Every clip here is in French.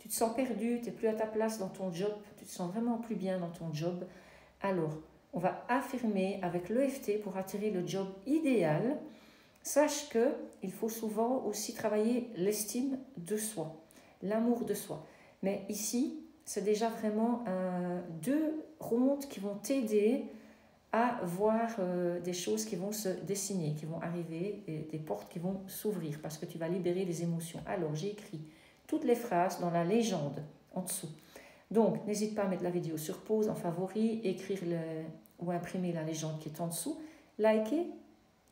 tu te sens perdu, tu n'es plus à ta place dans ton job, tu te sens vraiment plus bien dans ton job, alors on va affirmer avec l'EFT pour attirer le job idéal. Sache qu'il faut souvent aussi travailler l'estime de soi, l'amour de soi. Mais ici, c'est déjà vraiment 2 rondes qui vont t'aider à voir des choses qui vont se dessiner, qui vont arriver, et des portes qui vont s'ouvrir parce que tu vas libérer les émotions. Alors, j'ai écrit toutes les phrases dans la légende en dessous. Donc, n'hésite pas à mettre la vidéo sur pause, en favori, écrire ou imprimer la légende qui est en dessous, liker,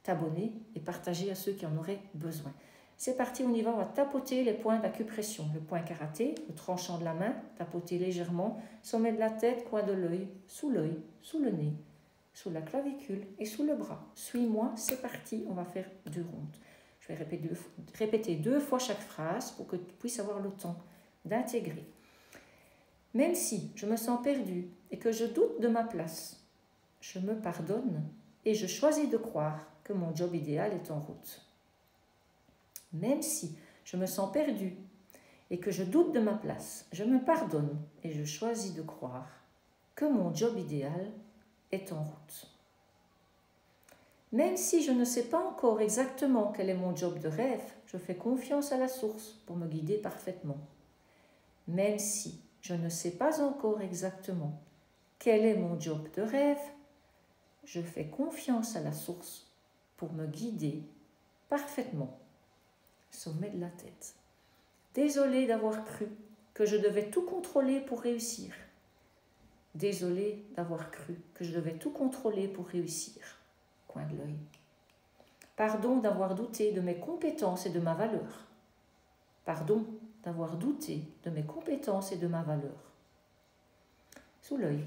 t'abonner et partager à ceux qui en auraient besoin. C'est parti, on y va, on va tapoter les points d'acupression. Le point karaté, le tranchant de la main, tapoter légèrement, sommet de la tête, coin de l'œil, sous le nez, sous la clavicule et sous le bras. Suis-moi, c'est parti, on va faire 2 rondes. Je vais répéter 2 fois chaque phrase pour que tu puisses avoir le temps d'intégrer. Même si je me sens perdue et que je doute de ma place, je me pardonne et je choisis de croire que mon job idéal est en route. Même si je me sens perdue et que je doute de ma place, je me pardonne et je choisis de croire que mon job idéal est en route. Même si je ne sais pas encore exactement quel est mon job de rêve, je fais confiance à la source pour me guider parfaitement. Même si je ne sais pas encore exactement quel est mon job de rêve, je fais confiance à la source pour me guider parfaitement. Sommet de la tête. Désolée d'avoir cru que je devais tout contrôler pour réussir. Désolée d'avoir cru que je devais tout contrôler pour réussir. Coin de l'œil. Pardon d'avoir douté de mes compétences et de ma valeur. Pardon d'avoir douté de mes compétences et de ma valeur. Sous l'œil.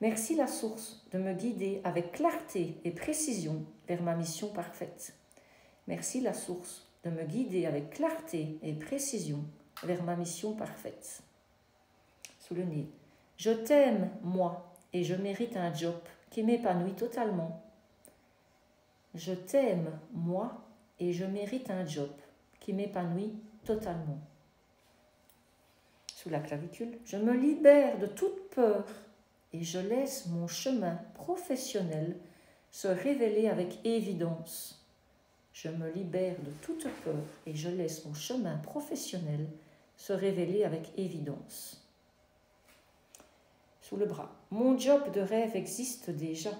Merci la source de me guider avec clarté et précision vers ma mission parfaite. Merci la source de me guider avec clarté et précision vers ma mission parfaite. Sous le nez. Je t'aime, moi, et je mérite un job qui m'épanouit totalement. Je t'aime, moi, et je mérite un job qui m'épanouit totalement. Sous la clavicule. Je me libère de toute peur et je laisse mon chemin professionnel se révéler avec évidence. Je me libère de toute peur et je laisse mon chemin professionnel se révéler avec évidence. Sous le bras. Mon job de rêve existe déjà.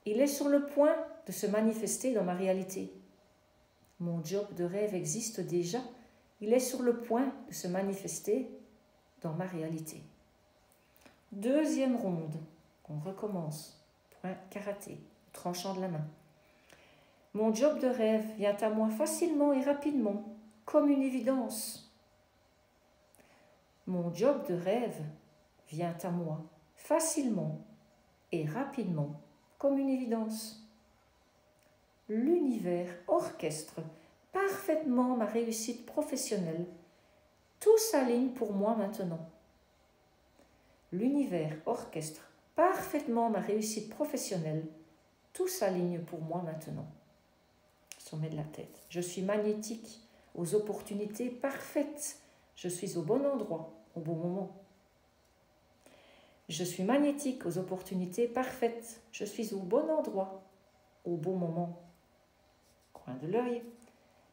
Il est sur le point de se manifester dans ma réalité. Mon job de rêve existe déjà. Il est sur le point de se manifester dans ma réalité. 2e ronde. On recommence. Point karaté. Tranchant de la main. Mon job de rêve vient à moi facilement et rapidement, comme une évidence. Mon job de rêve vient à moi facilement et rapidement, comme une évidence. L'univers orchestre parfaitement ma réussite professionnelle. Tout s'aligne pour moi maintenant. L'univers orchestre parfaitement ma réussite professionnelle. Tout s'aligne pour moi maintenant. Sommet de la tête. Je suis magnétique aux opportunités parfaites. Je suis au bon endroit, au bon moment. Je suis magnétique aux opportunités parfaites. Je suis au bon endroit, au bon moment. Coin de l'œil.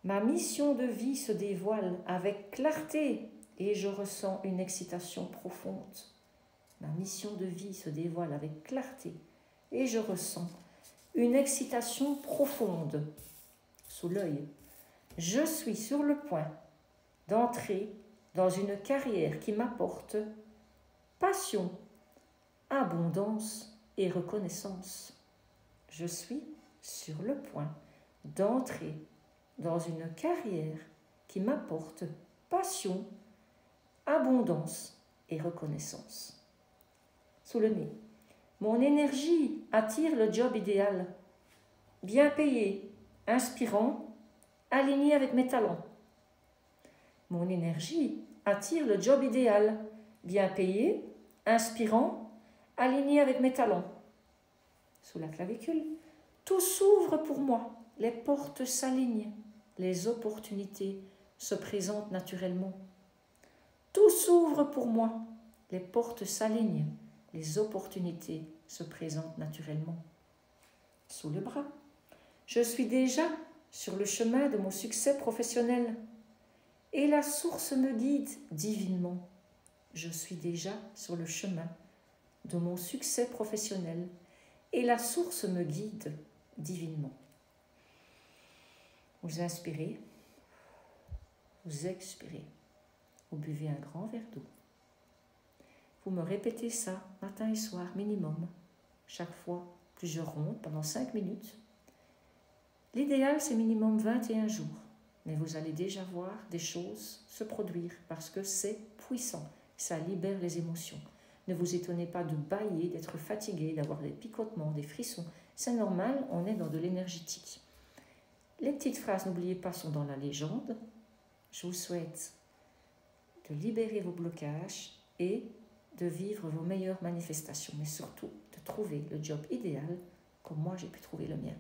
Ma mission de vie se dévoile avec clarté et je ressens une excitation profonde. Ma mission de vie se dévoile avec clarté et je ressens une excitation profonde. Sous l'œil. Je suis sur le point d'entrer dans une carrière qui m'apporte passion, abondance et reconnaissance. Je suis sur le point d'entrer dans une carrière qui m'apporte passion, abondance et reconnaissance. Sous le nez. Mon énergie attire le job idéal, bien payé, inspirant, aligné avec mes talents. Mon énergie attire le job idéal, bien payé, inspirant, aligné avec mes talents. Sous la clavicule, tout s'ouvre pour moi, les portes s'alignent, les opportunités se présentent naturellement. Tout s'ouvre pour moi. Les portes s'alignent. Les opportunités se présentent naturellement. Sous le bras. Je suis déjà sur le chemin de mon succès professionnel. Et la source me guide divinement. Je suis déjà sur le chemin de mon succès professionnel. Et la source me guide divinement. Vous inspirez, vous expirez, vous buvez un grand verre d'eau. Vous me répétez ça matin et soir minimum, chaque fois plusieurs rondes pendant 5 minutes. L'idéal c'est minimum 21 jours, mais vous allez déjà voir des choses se produire parce que c'est puissant, ça libère les émotions. Ne vous étonnez pas de bâiller, d'être fatigué, d'avoir des picotements, des frissons. C'est normal, on est dans de l'énergétique. Les petites phrases, n'oubliez pas, sont dans la légende. Je vous souhaite de libérer vos blocages et de vivre vos meilleures manifestations, mais surtout de trouver le job idéal comme moi j'ai pu trouver le mien.